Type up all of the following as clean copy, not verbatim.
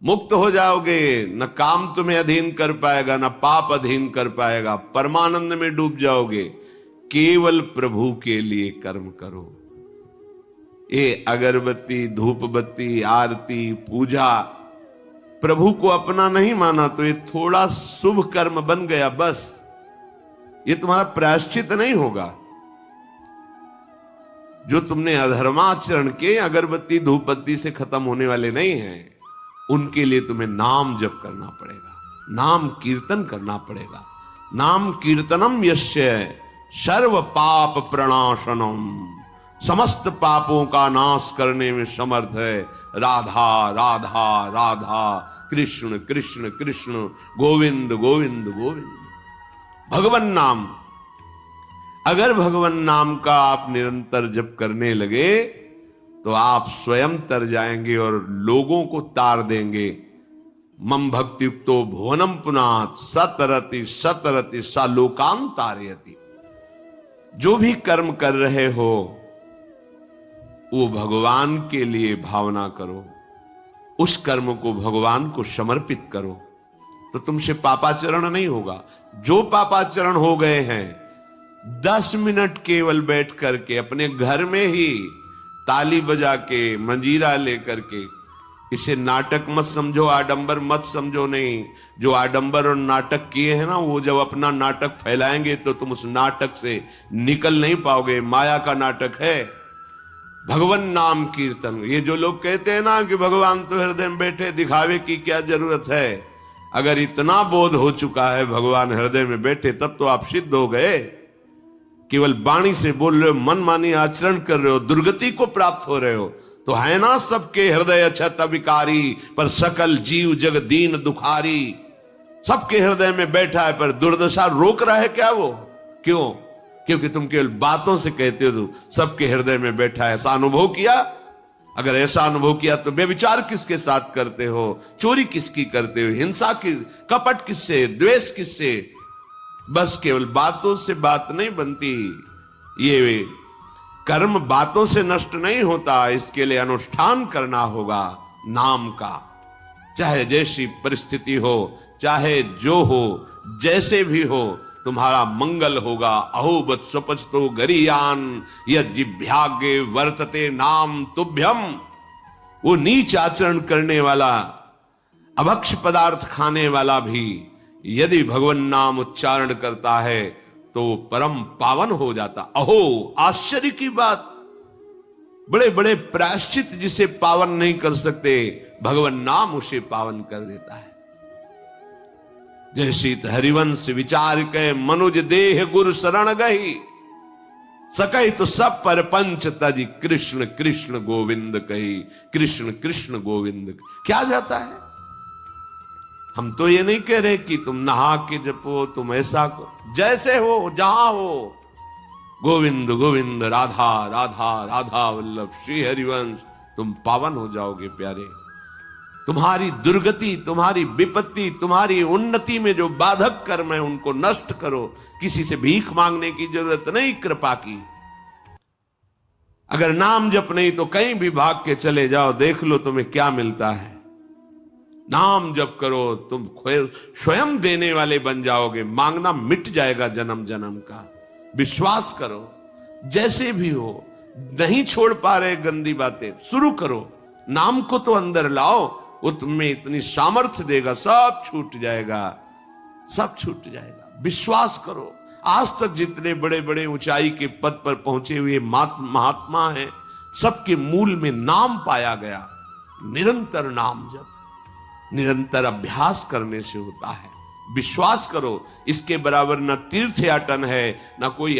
मुक्त हो जाओगे, न काम तुम्हें अधीन कर पाएगा, न पाप अधीन कर पाएगा, परमानंद में डूब जाओगे। केवल प्रभु के लिए कर्म करो। ये अगरबत्ती, धूप बत्ती, आरती, पूजा, प्रभु को अपना नहीं माना तो ये थोड़ा शुभ कर्म बन गया, बस। ये तुम्हारा प्रायश्चित नहीं होगा। जो तुमने अधर्माचरण के अगरबत्ती धूप बत्ती से खत्म होने वाले नहीं हैं, उनके लिए तुम्हें नाम जप करना पड़ेगा, नाम कीर्तन करना पड़ेगा। नाम कीर्तनम यस्य सर्व पाप प्रणाशनम, समस्त पापों का नाश करने में समर्थ है। राधा राधा राधा, कृष्ण कृष्ण कृष्ण, गोविंद गोविंद गोविंद। भगवन नाम, अगर भगवन नाम का आप निरंतर जप करने लगे तो आप स्वयं तर जाएंगे और लोगों को तार देंगे। मम भक्तियुक्तो भुवनम पुनात सतरति सतरति सा लोकान तारयति। जो भी कर्म कर रहे हो वो भगवान के लिए भावना करो, उस कर्म को भगवान को समर्पित करो, तो तुमसे पापाचरण नहीं होगा। जो पापाचरण हो गए हैं, 10 मिनट केवल बैठ करके अपने घर में ही ताली बजा के, मंजीरा लेकर के, इसे नाटक मत समझो, आडंबर मत समझो। नहीं, जो आडंबर और नाटक किए हैं ना, वो जब अपना नाटक फैलाएंगे तो तुम उस नाटक से निकल नहीं पाओगे। माया का नाटक है। भगवान नाम कीर्तन, ये जो लोग कहते हैं ना कि भगवान तो हृदय में बैठे, दिखावे की क्या जरूरत है। अगर इतना बोध हो चुका है भगवान हृदय में बैठे, तब तो आप सिद्ध हो गए। केवल वाणी से बोल रहे हो, मन मानी आचरण कर रहे हो, दुर्गति को प्राप्त हो रहे हो, तो है ना सबके हृदय अछत विकारी, पर सकल जीव जग दीन दुखारी। सबके हृदय में बैठा है, पर दुर्दशा रोक रहा है क्या वो? क्यों? क्योंकि तुम केवल बातों से कहते हो तो सबके हृदय में बैठा है। ऐसा अनुभव किया? अगर ऐसा अनुभव किया तो व्यभिचार किसके साथ करते हो, चोरी किसकी करते हो, हिंसा की, कपट किससे, द्वेष किससे? बस केवल बातों से बात नहीं बनती। ये कर्म बातों से नष्ट नहीं होता, इसके लिए अनुष्ठान करना होगा नाम का। चाहे जैसी परिस्थिति हो, चाहे जो हो, जैसे भी हो, तुम्हारा मंगल होगा। अहोबत स्वपचतो गरीयान यज्जिभ्यागे वर्तते नाम तुभ्यम। वो नीच आचरण करने वाला, अभक्ष पदार्थ खाने वाला भी यदि भगवान नाम उच्चारण करता है तो परम पावन हो जाता। अहो, आश्चर्य की बात! बड़े बड़े प्रायश्चित जिसे पावन नहीं कर सकते, भगवान नाम उसे पावन कर देता है। जय शीत हरिवंश विचार के मनुज देह गुरु शरण गही, सकई तो सब पर पंच तजी कृष्ण कृष्ण गोविंद कही। कृष्ण कृष्ण गोविंद क्या जाता है? हम तो ये नहीं कह रहे कि तुम नहा के जपो, तुम ऐसा को, जैसे हो, जहां हो, गोविंद गोविंद, राधा राधा राधा वल्लभ श्री हरिवंश, तुम पावन हो जाओगे प्यारे। तुम्हारी दुर्गति, तुम्हारी विपत्ति, तुम्हारी उन्नति में जो बाधक कर्म है उनको नष्ट करो। किसी से भीख मांगने की जरूरत नहीं, कृपा की। अगर नाम जप नहीं तो कहीं भी भाग के चले जाओ, देख लो तुम्हें क्या मिलता है। नाम जप करो, तुम स्वयं देने वाले बन जाओगे। मांगना मिट जाएगा जन्म जन्म का। विश्वास करो, जैसे भी हो। नहीं छोड़ पा रहे गंदी बातें, शुरू करो। नाम को तो अंदर लाओ, वो तुम्हें इतनी सामर्थ्य देगा, सब छूट जाएगा, सब छूट जाएगा। विश्वास करो। आज तक जितने बड़े बड़े ऊंचाई के पद पर पहुंचे हुए महात्मा हैं, सबके मूल में नाम पाया गया। निरंतर नाम जप, निरंतर अभ्यास करने से होता है। विश्वास करो, इसके बराबर न तीर्थ याटन है, न कोई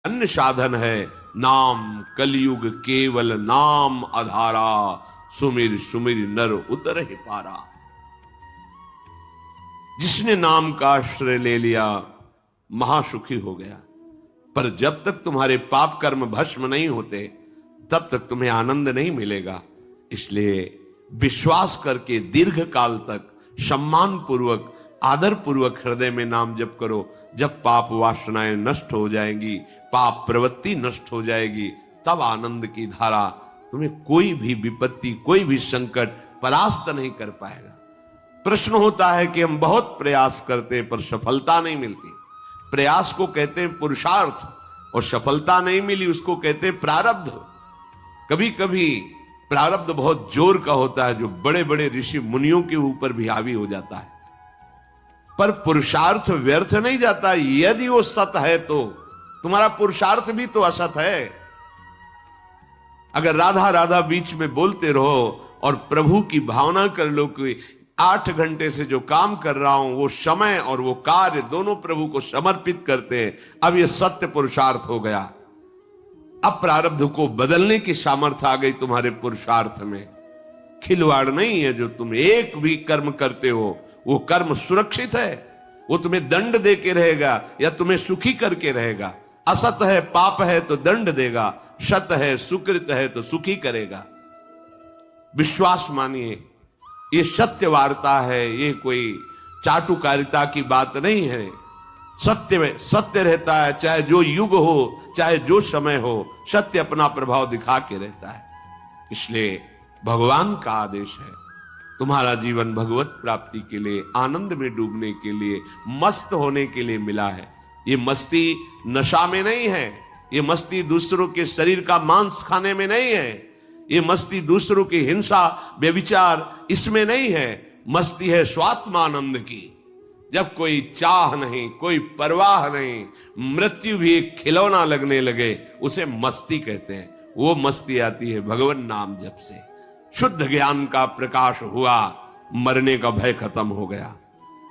अन्य साधन है। नाम कलयुग केवल नाम आधारा, सुमिर सुमिर नर उतर ही पारा। जिसने नाम का आश्रय ले लिया महासुखी हो गया। पर जब तक तुम्हारे पाप कर्म भस्म नहीं होते, तब तक तुम्हें आनंद नहीं मिलेगा। इसलिए विश्वास करके दीर्घ काल तक सम्मान पूर्वक, आदर पूर्वक हृदय में नाम जप करो। जब पाप वासनाएं नष्ट हो जाएंगी, पाप प्रवृत्ति नष्ट हो जाएगी, तब आनंद की धारा तुम्हें कोई भी विपत्ति, कोई भी संकट परास्त नहीं कर पाएगा। प्रश्न होता है कि हम बहुत प्रयास करते पर सफलता नहीं मिलती। प्रयास को कहते हैं पुरुषार्थ, और सफलता नहीं मिली उसको कहते हैं प्रारब्ध। कभी कभी प्रारब्ध बहुत जोर का होता है, जो बड़े बड़े ऋषि मुनियों के ऊपर भी हावी हो जाता है। पर पुरुषार्थ व्यर्थ नहीं जाता। यदि वो सत है तो तुम्हारा पुरुषार्थ भी तो असत है। अगर राधा राधा बीच में बोलते रहो और प्रभु की भावना कर लो कि 8 घंटे से जो काम कर रहा हूं वो समय और वो कार्य दोनों प्रभु को समर्पित करते हैं, अब ये सत्य पुरुषार्थ हो गया। अब प्रारब्ध को बदलने की सामर्थ्य आ गई तुम्हारे पुरुषार्थ में। खिलवाड़ नहीं है जो तुम एक भी कर्म करते हो वो कर्म सुरक्षित है, वो तुम्हें दंड दे के रहेगा या तुम्हें सुखी करके रहेगा। असत है, पाप है तो दंड देगा, सत है, सुकृत है तो सुखी करेगा। विश्वास मानिए, ये सत्य वार्ता है, ये कोई चाटुकारिता की बात नहीं है। सत्य में सत्य रहता है, चाहे जो युग हो, चाहे जो समय हो, सत्य अपना प्रभाव दिखा के रहता है। इसलिए भगवान का आदेश है, तुम्हारा जीवन भगवत प्राप्ति के लिए, आनंद में डूबने के लिए, मस्त होने के लिए मिला है। ये मस्ती नशा में नहीं है, ये मस्ती दूसरों के शरीर का मांस खाने में नहीं है, ये मस्ती दूसरों की हिंसा व्यभिचार इसमें नहीं है। मस्ती है स्वात्मानंद की। जब कोई चाह नहीं, कोई परवाह नहीं, मृत्यु भी एक खिलौना लगने लगे, उसे मस्ती कहते हैं। वो मस्ती आती है भगवान नाम जप से। शुद्ध ज्ञान का प्रकाश हुआ, मरने का भय खत्म हो गया,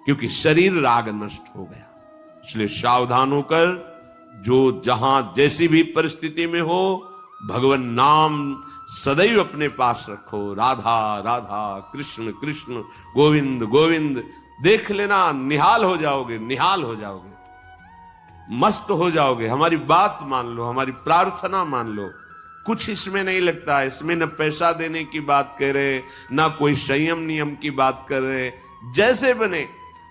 क्योंकि शरीर राग नष्ट हो गया। इसलिए सावधान होकर जो जहां जैसी भी परिस्थिति में हो, भगवान नाम सदैव अपने पास रखो। राधा राधा, कृष्ण कृष्ण, गोविंद गोविंद। देख लेना, निहाल हो जाओगे, निहाल हो जाओगे, मस्त हो जाओगे। हमारी बात मान लो, हमारी प्रार्थना मान लो, कुछ इसमें नहीं लगता। इसमें न पैसा देने की बात कर रहे, ना कोई संयम नियम की बात कर रहे। जैसे बने,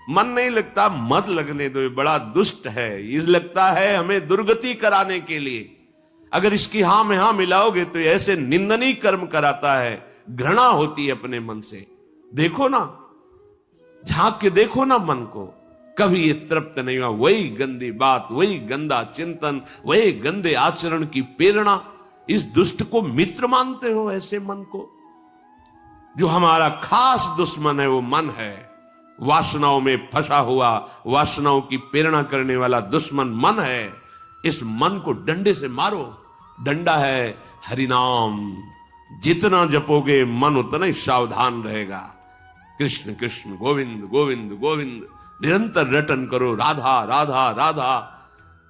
मन नहीं लगता, मत लगने दो, ये बड़ा दुष्ट है। ये लगता है हमें दुर्गति कराने के लिए। अगर इसकी हां में हां मिलाओगे तो ऐसे निंदनीय कर्म कराता है, घृणा होती है अपने मन से। देखो ना, झांक के देखो ना मन को, कभी ये तृप्त नहीं हुआ। वही गंदी बात, वही गंदा चिंतन, वही गंदे आचरण की प्रेरणा। इस दुष्ट को मित्र मानते हो, ऐसे मन को। जो हमारा खास दुश्मन है वो मन है। वासनाओं में फंसा हुआ, वासनाओं की प्रेरणा करने वाला दुश्मन मन है। इस मन को डंडे से मारो। डंडा है हरिनाम। जितना जपोगे मन उतना ही सावधान रहेगा। कृष्ण कृष्ण, गोविंद गोविंद गोविंद, निरंतर रटन करो। राधा राधा राधा।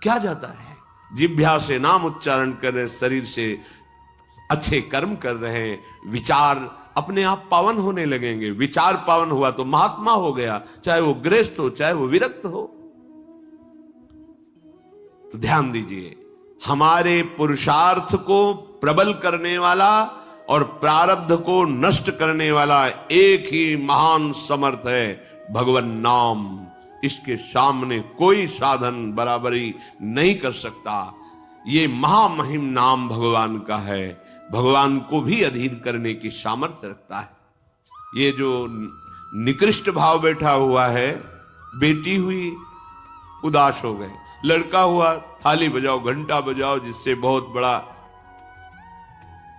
क्या जाता है? जिह्वा से नाम उच्चारण कर रहे, शरीर से अच्छे कर्म कर रहे हैं, विचार अपने आप पावन होने लगेंगे। विचार पावन हुआ तो महात्मा हो गया, चाहे वो गृहस्थ हो, चाहे वो विरक्त हो। तो ध्यान दीजिए, हमारे पुरुषार्थ को प्रबल करने वाला और प्रारब्ध को नष्ट करने वाला एक ही महान समर्थ है, भगवान नाम। इसके सामने कोई साधन बराबरी नहीं कर सकता। ये महामहिम नाम भगवान का है, भगवान को भी अधीन करने की सामर्थ्य रखता है। ये जो निकृष्ट भाव बैठा हुआ है, बेटी हुई उदास हो गए, लड़का हुआ थाली बजाओ, घंटा बजाओ, जिससे बहुत बड़ा,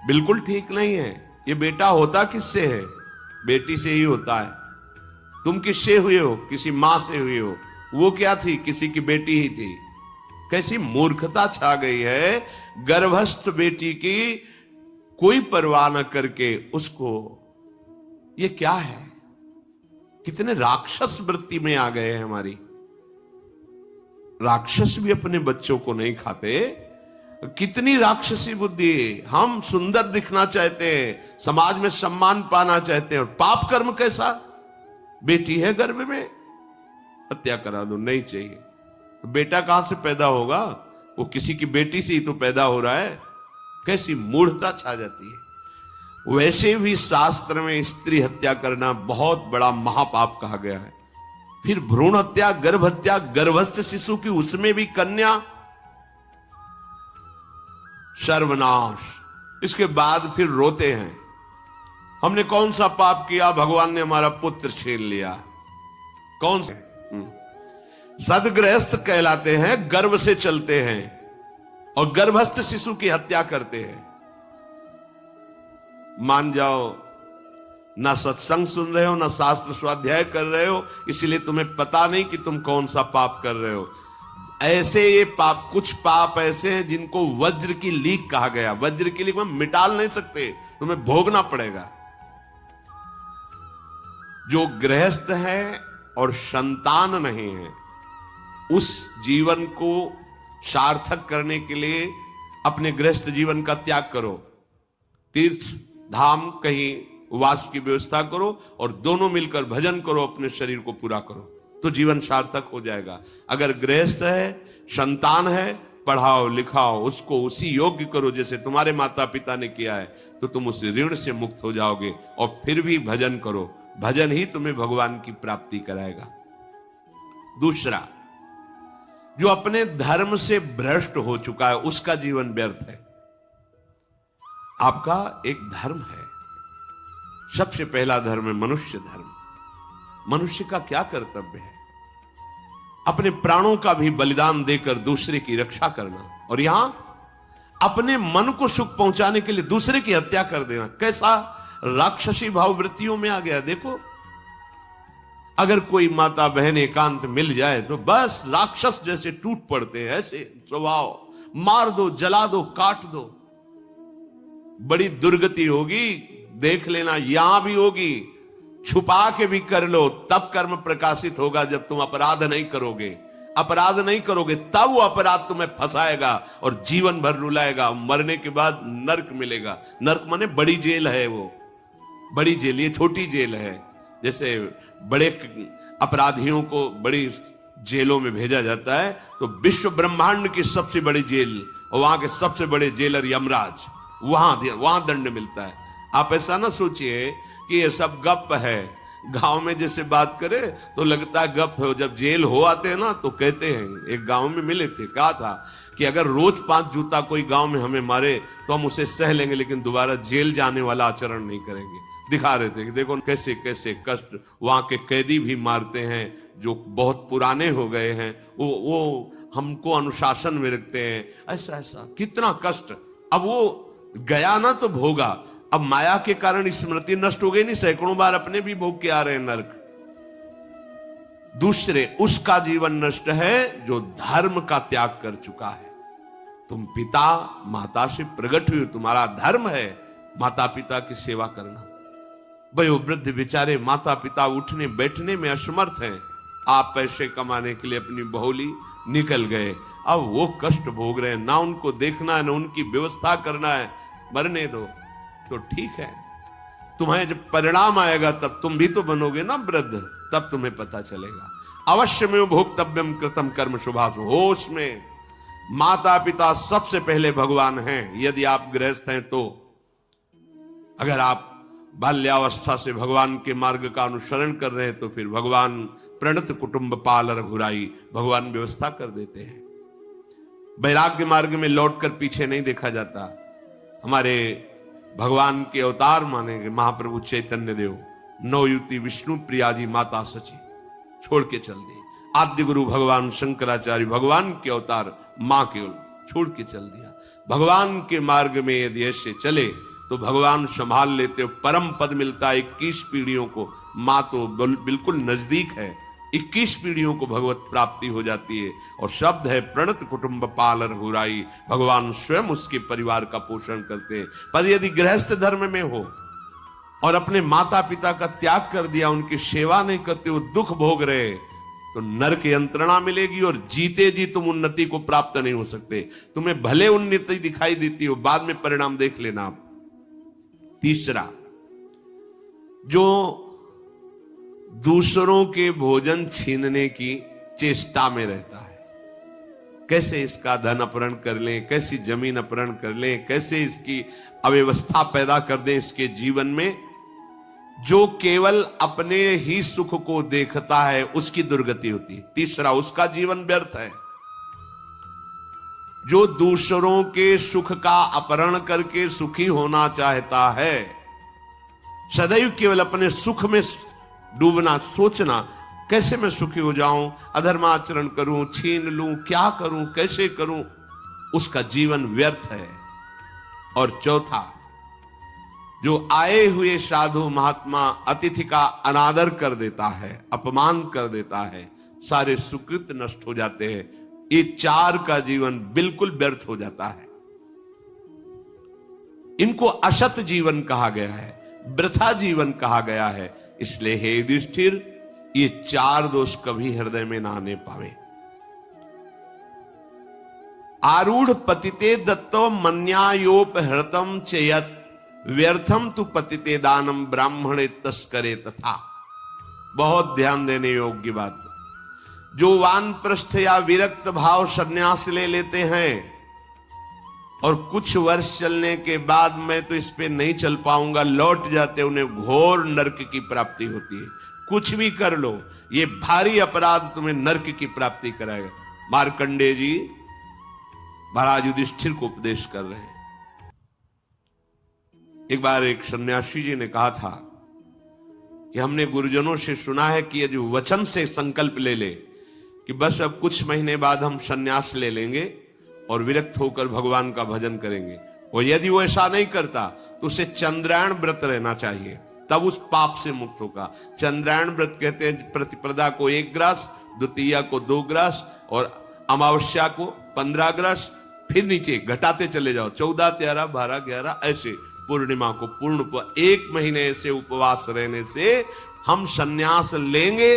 बिल्कुल ठीक नहीं है। ये बेटा होता किससे है? बेटी से ही होता है। तुम किससे हुए हो? किसी मां से हुए हो। वो क्या थी? किसी की बेटी ही थी। कैसी मूर्खता छा गई है, गर्भस्थ बेटी की कोई परवाह न करके उसको, ये क्या है? कितने राक्षस वृत्ति में आ गए हैं हमारी। राक्षस भी अपने बच्चों को नहीं खाते। कितनी राक्षसी बुद्धि। हम सुंदर दिखना चाहते हैं, समाज में सम्मान पाना चाहते हैं, और पाप कर्म कैसा? बेटी है गर्भ में, हत्या करा दो, नहीं चाहिए। बेटा कहां से पैदा होगा? वो किसी की बेटी से ही तो पैदा हो रहा है। कैसी मूढ़ता छा जाती है। वैसे भी शास्त्र में स्त्री हत्या करना बहुत बड़ा महापाप कहा गया है। फिर भ्रूण हत्या, गर्भ हत्या, गर्भस्थ शिशु की, उसमें भी कन्या, सर्वनाश। इसके बाद फिर रोते हैं, हमने कौन सा पाप किया, भगवान ने हमारा पुत्र छीन लिया। कौन सा? सदगृहस्थ कहलाते हैं, गर्भ से चलते हैं और गर्भस्थ शिशु की हत्या करते हैं। मान जाओ, ना सत्संग सुन रहे हो, ना शास्त्र स्वाध्याय कर रहे हो, इसलिए तुम्हें पता नहीं कि तुम कौन सा पाप कर रहे हो। ऐसे ये पाप, कुछ पाप ऐसे हैं जिनको वज्र की लीक कहा गया। वज्र की लीक में मिटाल नहीं सकते, तुम्हें भोगना पड़ेगा। जो गृहस्थ है और संतान नहीं है, उस जीवन को सार्थक करने के लिए अपने गृहस्थ जीवन का त्याग करो, तीर्थ धाम कहीं वास की व्यवस्था करो और दोनों मिलकर भजन करो, अपने शरीर को पूरा करो, तो जीवन सार्थक हो जाएगा। अगर गृहस्थ है, संतान है, पढ़ाओ लिखाओ, उसको उसी योग्य करो जैसे तुम्हारे माता पिता ने किया है, तो तुम उस ऋण से मुक्त हो जाओगे। और फिर भी भजन करो, भजन ही तुम्हें भगवान की प्राप्ति कराएगा। दूसरा, जो अपने धर्म से भ्रष्ट हो चुका है, उसका जीवन व्यर्थ है। आपका एक धर्म है, सबसे पहला धर्म है मनुष्य धर्म। मनुष्य का क्या कर्तव्य है? अपने प्राणों का भी बलिदान देकर दूसरे की रक्षा करना, और यहां अपने मन को सुख पहुंचाने के लिए दूसरे की हत्या कर देना। कैसा राक्षसी भाव वृत्तियों में आ गया। देखो, अगर कोई माता बहन एकांत मिल जाए तो बस राक्षस जैसे टूट पड़ते हैं, ऐसे स्वभाव, मार दो, जला दो, काट दो। बड़ी दुर्गति होगी, देख लेना, यहां भी होगी। छुपा के भी कर लो, तब कर्म प्रकाशित होगा। जब तुम अपराध नहीं करोगे, अपराध नहीं करोगे, तब वो अपराध तुम्हें फंसाएगा और जीवन भर रुलाएगा। मरने के बाद नर्क मिलेगा। नर्क माने बड़ी जेल है, वो बड़ी जेल, ये छोटी जेल है। जैसे बड़े अपराधियों को बड़ी जेलों में भेजा जाता है, तो विश्व ब्रह्मांड की सबसे बड़ी जेल और वहां के सबसे बड़े जेलर यमराज, वहां दंड मिलता है। आप ऐसा ना सोचिए कि ये सब गप है। गांव में जैसे बात करे तो लगता है गप है, जब जेल हो आते हैं ना तो कहते हैं। एक गांव में मिले थे, कहा था कि अगर रोज 5 जूता कोई गांव में हमें मारे तो हम उसे सह लेंगे, लेकिन दोबारा जेल जाने वाला आचरण नहीं करेंगे। दिखा रहे थे कि देखो कैसे कैसे कष्ट वहां के कैदी भी मारते हैं जो बहुत पुराने हो गए हैं, वो हमको अनुशासन में रखते हैं। ऐसा ऐसा कितना कष्ट। अब वो गया ना तो भोगा, अब माया के कारण स्मृति नष्ट हो गई नहीं, सैकड़ों बार अपने भी भोग के आ रहे हैं नरक। दूसरे, उसका जीवन नष्ट है जो धर्म का त्याग कर चुका है। तुम पिता माता से प्रकट हुए, तुम्हारा धर्म है माता पिता की सेवा करना। वयोवृद्ध बेचारे माता पिता उठने बैठने में असमर्थ हैं, आप पैसे कमाने के लिए अपनी बहुली निकल गए, अब वो कष्ट भोग रहे हैं। ना उनको देखना है, ना उनकी व्यवस्था करना है, मरने दो तो ठीक है। तुम्हें जब परिणाम आएगा तब तुम भी तो बनोगे ना वृद्ध, तब तुम्हें पता चलेगा। अवश्य में भोक्तव्यम कृतम कर्म शुभाशु। होश में, माता पिता सबसे पहले भगवान हैं यदि आप गृहस्थ हैं तो। अगर आप बाल्यावस्था से भगवान के मार्ग का अनुसरण कर रहे हैं तो फिर भगवान प्रणत कुटुंब पाल रघुराई, भगवान व्यवस्था कर देते हैं। वैराग्य मार्ग में लौटकर पीछे नहीं देखा जाता। हमारे भगवान के अवतार मानेंगे महाप्रभु चैतन्य देव, नवयुति विष्णु प्रिया जी माता सची छोड़ के चल दिए। आद्य गुरु भगवान शंकराचार्य भगवान के अवतार मां केवल छोड़ के चल दिया। भगवान के मार्ग में यदि ऐसे चले तो भगवान संभाल लेते हो, परम पद मिलता है 21 पीढ़ियों को। मां तो बिल्कुल नजदीक है, 21 पीढ़ियों को भगवत प्राप्ति हो जाती है। और शब्द है प्रणत कुटुंब पाल रघुराई, भगवान स्वयं उसके परिवार का पोषण करते हैं। पर यदि गृहस्थ धर्म में हो और अपने माता पिता का त्याग कर दिया, उनकी सेवा नहीं करते, वो दुख भोग रहे, तो नरक यंत्रणा मिलेगी और जीते जी तुम उन्नति को प्राप्त नहीं हो सकते। तुम्हें भले उन्नति दिखाई देती हो, बाद में परिणाम देख लेना आप। तीसरा, जो दूसरों के भोजन छीनने की चेष्टा में रहता है, कैसे इसका धन अपहरण कर लें, कैसी जमीन अपहरण कर लें, कैसे इसकी अव्यवस्था पैदा कर दें इसके जीवन में, जो केवल अपने ही सुख को देखता है उसकी दुर्गति होती है। तीसरा, उसका जीवन व्यर्थ है। जो दूसरों के सुख का अपहरण करके सुखी होना चाहता है, सदैव केवल अपने सुख में डूबना, सोचना कैसे मैं सुखी हो जाऊं, अधर्माचरण करूं, छीन लूं, क्या करूं, कैसे करूं, उसका जीवन व्यर्थ है। और चौथा, जो आए हुए साधु महात्मा अतिथि का अनादर कर देता है, अपमान कर देता है, सारे सुकृत नष्ट हो जाते हैं। ये चार का जीवन बिल्कुल व्यर्थ हो जाता है। इनको असत जीवन कहा गया है, वृथा जीवन कहा गया है। इसलिए हे युधिष्ठिर, ये चार दोष कभी हृदय में ना आने पावे। आरूढ़ पतिते दत्तो मन्यायोपहृतम चेयत व्यर्थम तु पतिते दानम ब्राह्मणे तस्करे तथा। बहुत ध्यान देने योग्य बात। जो वानप्रस्थ या विरक्त भाव संन्यास ले लेते हैं और कुछ वर्ष चलने के बाद मैं तो इस पे नहीं चल पाऊंगा लौट जाते, उन्हें घोर नरक की प्राप्ति होती है। कुछ भी कर लो, ये भारी अपराध तुम्हें नरक की प्राप्ति कराएगा। मार्कंडेय जी महाराज युधिष्ठिर को उपदेश कर रहे हैं। एक बार एक सन्यासी जी ने कहा था कि हमने गुरुजनों से सुना है कि यदि वचन से संकल्प ले ले कि बस अब कुछ महीने बाद हम सन्यास ले लेंगे और विरक्त होकर भगवान का भजन करेंगे, और यदि वो ऐसा नहीं करता तो उसे चंद्रायण व्रत रहना चाहिए, तब उस पाप से मुक्त होगा। चंद्रायण व्रत कहते हैं प्रतिपदा को 1 ग्रास, द्वितीया को 2 ग्रास और अमावस्या को 15 ग्रास, फिर नीचे घटाते चले जाओ 14, 13, 12, 11 ऐसे पूर्णिमा को पूर्ण 1 महीने से उपवास रहने से हम सन्यास लेंगे।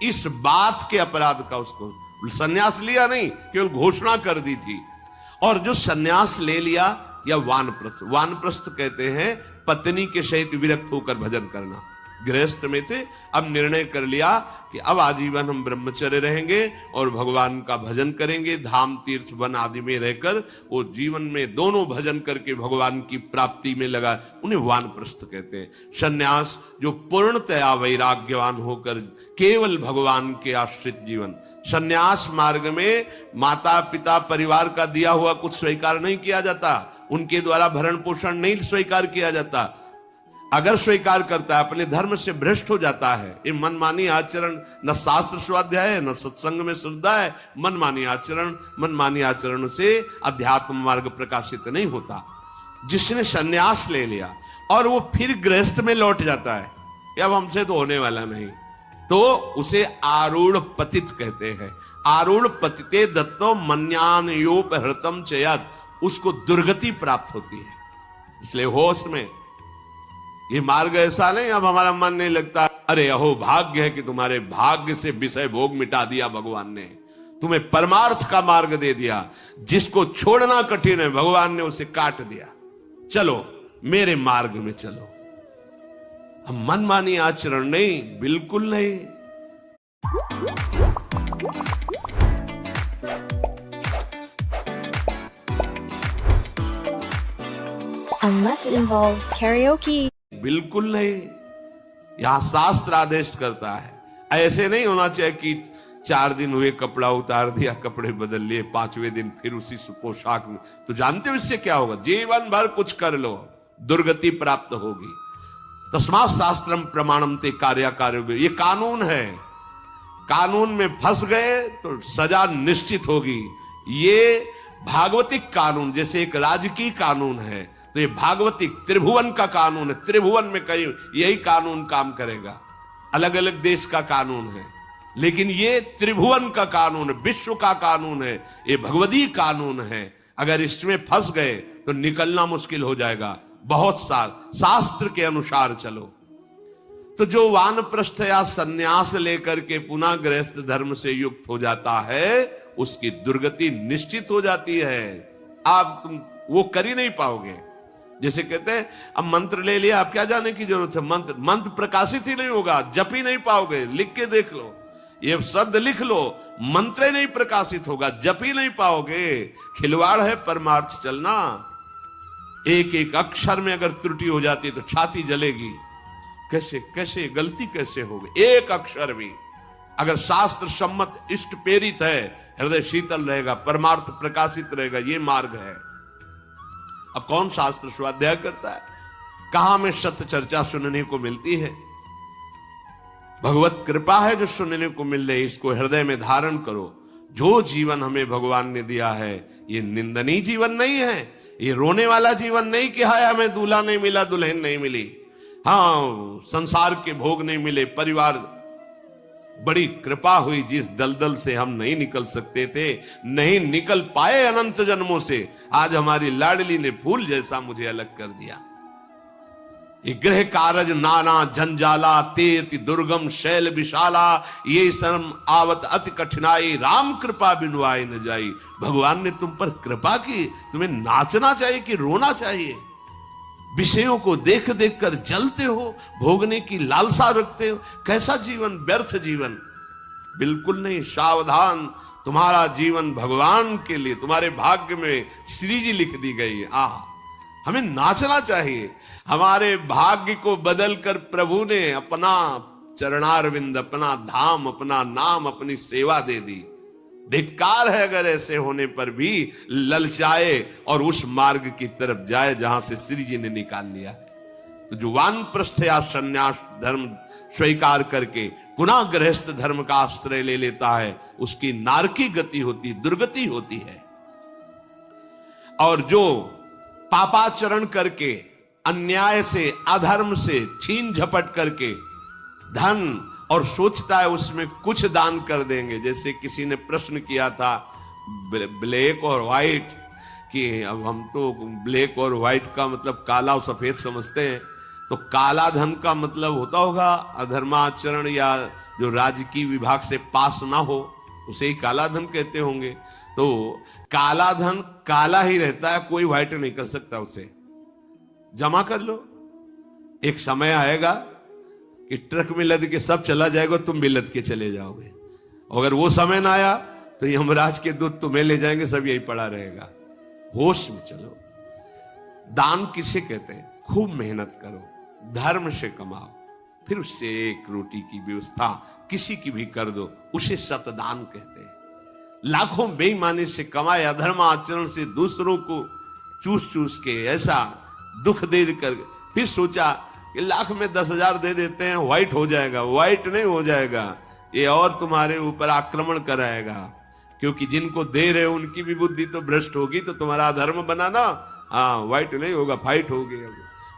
इस बात के अपराध का उसको सन्यास लिया नहीं, केवल घोषणा कर दी थी। और जो सन्यास ले लिया या वानप्रस्थ, वानप्रस्थ कहते हैं पत्नी के सहित विरक्त होकर भजन करना। गृहस्थ में थे, अब निर्णय कर लिया कि अब आजीवन हम ब्रह्मचर्य रहेंगे और भगवान का भजन करेंगे, धाम तीर्थ वन आदि में रहकर वो जीवन में दोनों भजन करके भगवान की प्राप्ति में लगा, उन्हें वानप्रस्थ कहते हैं। सन्यास जो पूर्णतया वैराग्यवान होकर केवल भगवान के आश्रित जीवन। सन्यास मार्ग में माता पिता परिवार का दिया हुआ कुछ स्वीकार नहीं किया जाता, उनके द्वारा भरण पोषण नहीं स्वीकार किया जाता। अगर स्वीकार करता है अपने धर्म से भ्रष्ट हो जाता है। ये मनमानी आचरण, न शास्त्र स्वाध्याय है न सत्संग में श्रद्धा है। मनमानी आचरण से अध्यात्म मार्ग प्रकाशित नहीं होता। जिसने सन्यास ले लिया और वो फिर गृहस्थ में लौट जाता है, अब हमसे तो होने वाला नहीं, तो उसे आरूढ़ पतित कहते हैं। आरूढ़ पतिते दत्तो मन्यानयोपहृतम चेयत, उसको दुर्गति प्राप्त होती है। इसलिए होश में, ये मार्ग ऐसा नहीं अब हमारा मन नहीं लगता, अरे अहो भाग्य है कि तुम्हारे भाग्य से विषय भोग मिटा दिया भगवान ने, तुम्हें परमार्थ का मार्ग दे दिया। जिसको छोड़ना कठिन है भगवान ने उसे काट दिया, चलो मेरे मार्ग में चलो। हम मनमानी आचरण नहीं, बिल्कुल नहीं। Unless it involves karaoke. बिल्कुल नहीं। यहां शास्त्र आदेश करता है, ऐसे नहीं होना चाहिए कि 4 दिन हुए कपड़ा उतार दिया, कपड़े बदल लिए, 5वें दिन फिर उसी पोशाक में। तो जानते हो इससे क्या होगा? जीवन भर कुछ कर लो, दुर्गति प्राप्त होगी। तस्मात् शास्त्रम प्रमाणम ते कार्य, ये कानून है। कानून में फंस गए तो सजा निश्चित होगी। ये भागवतिक कानून, जैसे एक राजकीय कानून है, तो ये भागवतिक त्रिभुवन का कानून है। त्रिभुवन में कहीं यही कानून काम करेगा। अलग अलग देश का कानून है, लेकिन ये त्रिभुवन का कानून है, विश्व का कानून है, ये भगवदीय कानून है। अगर इसमें फंस गए तो निकलना मुश्किल हो जाएगा। बहुत शास्त्र के अनुसार चलो। तो जो वानप्रस्थ या सन्यास लेकर के पुनः गृहस्थ धर्म से युक्त हो जाता है, उसकी दुर्गति निश्चित हो जाती है। आप तुम वो कर ही नहीं पाओगे। जैसे कहते हैं अब मंत्र ले लिया, आप क्या जाने की जरूरत है? मंत्र प्रकाशित ही नहीं होगा, जप ही नहीं पाओगे। लिख के देख लो, ये शब्द लिख लो, मंत्र नहीं प्रकाशित होगा, जप ही नहीं पाओगे। खिलवाड़ है परमार्थ चलना। एक एक अक्षर में अगर त्रुटि हो जाती तो छाती जलेगी। कैसे गलती कैसे होगी? एक अक्षर भी अगर शास्त्र सम्मत इष्ट प्रेरित है हृदय शीतल रहेगा, परमार्थ प्रकाशित रहेगा, ये मार्ग है। अब कौन शास्त्र स्वाध्याय करता है? कहां में सत्य चर्चा सुनने को मिलती है? भगवत कृपा है जो सुनने को मिल रही, इसको हृदय में धारण करो। जो जीवन हमें भगवान ने दिया है ये निंदनीय जीवन नहीं है, ये रोने वाला जीवन नहीं कि हाय हमें दूल्हा नहीं मिला, दुल्हन नहीं मिली, हाँ संसार के भोग नहीं मिले, परिवार बड़ी कृपा हुई, जिस दलदल से हम नहीं निकल सकते थे, नहीं निकल पाए अनंत जन्मों से, आज हमारी लाडली ने फूल जैसा मुझे अलग कर दिया। ये गृह कारज नाना जंजाला, ते अति दुर्गम शैल विशाला, ये शर्म आवत अति कठिनाई, राम कृपा बिनु आए न जाई। भगवान ने तुम पर कृपा की, तुम्हें नाचना चाहिए कि रोना चाहिए? विषयों को देख देख कर जलते हो, भोगने की लालसा रखते हो, कैसा जीवन, व्यर्थ जीवन। बिल्कुल नहीं, सावधान, तुम्हारा जीवन भगवान के लिए, तुम्हारे भाग्य में श्री जी लिख दी गई है। आह, हमें नाचना चाहिए। हमारे भाग्य को बदलकर प्रभु ने अपना चरणारविंद, अपना धाम, अपना नाम, अपनी सेवा दे दी। धिक्कार है अगर ऐसे होने पर भी ललचाए और उस मार्ग की तरफ जाए जहां से श्री जी ने निकाल लिया है। तो जो वानप्रस्थ या संन्यास धर्म स्वीकार करके पुनः गृहस्थ धर्म का आश्रय ले लेता है, उसकी नारकी गति होती, दुर्गति होती है। और जो पापाचरण करके, अन्याय से, अधर्म से छीन झपट करके धन, और सोचता है उसमें कुछ दान कर देंगे, जैसे किसी ने प्रश्न किया था ब्लैक और व्हाइट, कि अब हम तो ब्लैक और व्हाइट का मतलब काला और सफेद समझते हैं, तो काला धन का मतलब होता होगा अधर्माचरण या जो राजकीय विभाग से पास ना हो, उसे ही काला धन कहते होंगे। तो काला धन काला ही रहता है, कोई व्हाइट नहीं कर सकता उसे। जमा कर लो, एक समय आएगा कि ट्रक में लद के सब चला जाएगा, तुम भी लद के चले जाओगे। अगर वो समय ना आया तो यमराज के दूत तुम्हें ले जाएंगे, सब यही पड़ा रहेगा। होश में चलो। दान किसे कहते हैं? खूब मेहनत करो, धर्म से कमाओ, फिर उससे एक रोटी की व्यवस्था किसी की भी कर दो, उसे सतदान कहते हैं। लाखों बेईमानी से कमाए, अधर्म आचरण से दूसरों को चूस चूस के ऐसा दुख दे कर फिर सोचा कि लाख में 10,000 दे देते हैं, व्हाइट हो जाएगा। व्हाइट नहीं हो जाएगा, ये और तुम्हारे ऊपर आक्रमण कराएगा, क्योंकि जिनको दे रहे हो उनकी भी बुद्धि तो भ्रष्ट होगी, तो तुम्हारा धर्म बनाना, हाँ व्हाइट नहीं होगा, फाइट होगी,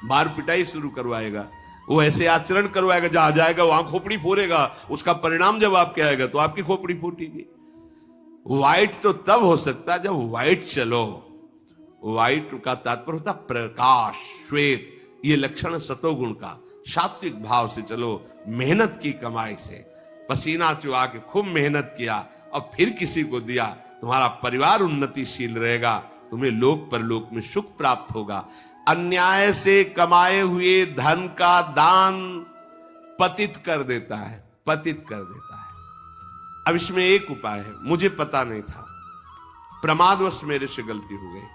मार पिटाई शुरू करवाएगा, वो ऐसे आचरण करवाएगा, जहां जाएगा वहां खोपड़ी फोड़ेगा, उसका परिणाम जब आपके आएगा तो आपकी खोपड़ी फूटेगी। व्हाइट तो तब हो सकता है जब व्हाइट चलो। व्हाइट का तात्पर्य होता प्रकाश, श्वेत, ये लक्षण सतोगुण का। सात्विक भाव से चलो, मेहनत की कमाई से, पसीना चुहा के खूब मेहनत किया और फिर किसी को दिया, तुम्हारा परिवार उन्नतिशील रहेगा, तुम्हें लोक परलोक में सुख प्राप्त होगा। अन्याय से कमाए हुए धन का दान पतित कर देता है, पतित कर देता है। अब इसमें एक उपाय है, मुझे पता नहीं था, प्रमादवश मेरे से गलती हो गई,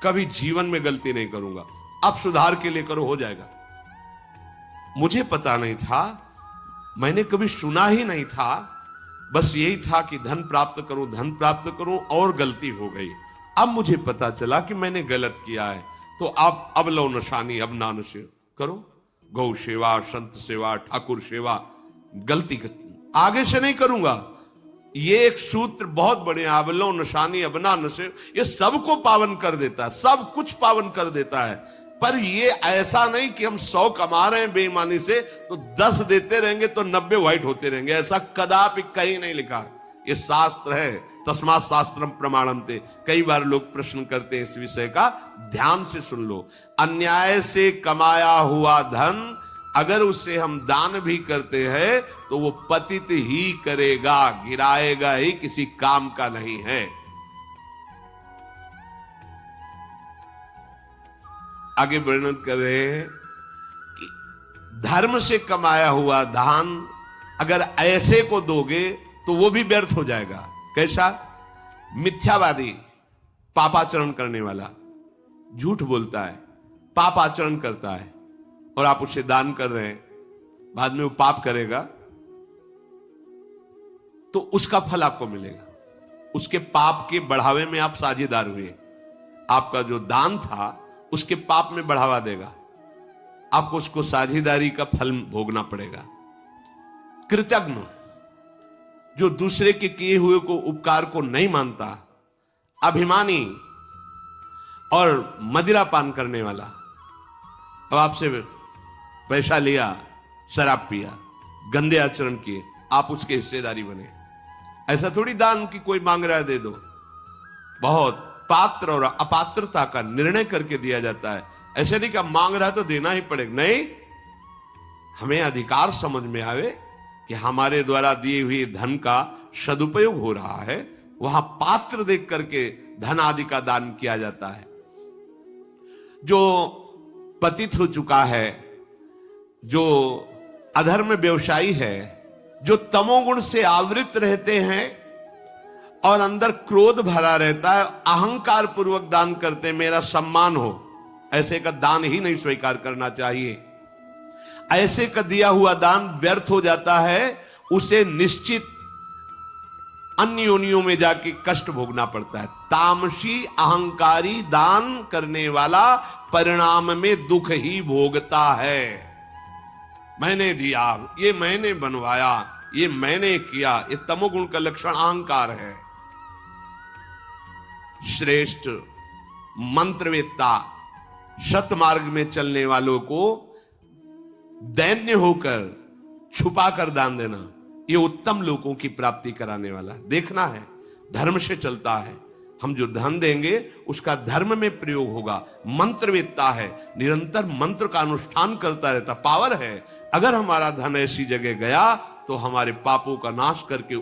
कभी जीवन में गलती नहीं करूंगा, अब सुधार के लिए करो, हो जाएगा। मुझे पता नहीं था, मैंने कभी सुना ही नहीं था, बस यही था कि धन प्राप्त करूं, धन प्राप्त करूं, और गलती हो गई। अब मुझे पता चला कि मैंने गलत किया है, तो अब लो नशानी, अब ना नशे करो, गौ सेवा, संत सेवा, ठाकुर सेवा, गलती आगे से नहीं करूंगा। ये एक सूत्र बहुत बड़े, अबलो नशानी अबना नशे, ये सबको पावन कर देता है, सब कुछ पावन कर देता है। पर ये ऐसा नहीं कि हम 100 कमा रहे हैं बेईमानी से तो 10 देते रहेंगे तो 90 व्हाइट होते रहेंगे, ऐसा कदापि कहीं नहीं लिखा। ये शास्त्र है, तस्मात् शास्त्रम प्रमाणन्ते। कई बार लोग प्रश्न करते हैं इस विषय का, ध्यान से सुन लो। अन्याय से कमाया हुआ धन अगर उसे हम दान भी करते हैं तो वो पतित ही करेगा, गिराएगा ही, किसी काम का नहीं है। आगे वर्णन कर रहे हैं कि धर्म से कमाया हुआ दान अगर ऐसे को दोगे तो वो भी व्यर्थ हो जाएगा। कैसा? मिथ्यावादी, पापाचरण करने वाला, झूठ बोलता है, पापाचरण करता है, और आप उसे दान कर रहे हैं, बाद में वो पाप करेगा तो उसका फल आपको मिलेगा। उसके पाप के बढ़ावे में आप साझेदार हुए। आपका जो दान था उसके पाप में बढ़ावा देगा, आपको उसको साझेदारी का फल भोगना पड़ेगा। कृतज्ञ, जो दूसरे के किए हुए को उपकार को नहीं मानता, अभिमानी और मदिरा पान करने वाला, अब आपसे पैसा लिया, शराब पिया, गंदे आचरण किए, आप उसके हिस्सेदारी बने। ऐसा थोड़ी दान की कोई मांग रहा है दे दो। बहुत पात्र और अपात्रता का निर्णय करके दिया जाता है। ऐसे नहीं कि मांग रहा है तो देना ही पड़ेगा, नहीं। हमें अधिकार समझ में आवे कि हमारे द्वारा दिए हुए धन का सदुपयोग हो रहा है, वहां पात्र देख करके धन आदि का दान किया जाता है। जो पतित हो चुका है, जो अधर्म व्यवसायी है, जो तमोगुण से आवृत रहते हैं और अंदर क्रोध भरा रहता है, अहंकार पूर्वक दान करते, मेरा सम्मान हो, ऐसे का दान ही नहीं स्वीकार करना चाहिए। ऐसे का दिया हुआ दान व्यर्थ हो जाता है, उसे निश्चित अन्य योनियों में जाके कष्ट भोगना पड़ता है। तामसी अहंकारी दान करने वाला परिणाम में दुख ही भोगता है। मैंने दिया, ये मैंने बनवाया, ये मैंने किया, ये तमोगुण का लक्षण अहंकार है। श्रेष्ठ मंत्रवेत्ता, सतमार्ग में चलने वालों को दैन्य होकर छुपा कर दान देना, ये उत्तम लोगों की प्राप्ति कराने वाला है। देखना है, धर्म से चलता है। हम जो धन देंगे उसका धर्म में प्रयोग होगा। मंत्रवेत्ता है, निरंतर मंत्र का अनुष्ठान करता रहता, पावर है। अगर हमारा धन ऐसी जगह गया तो हमारे पापों का नाश करके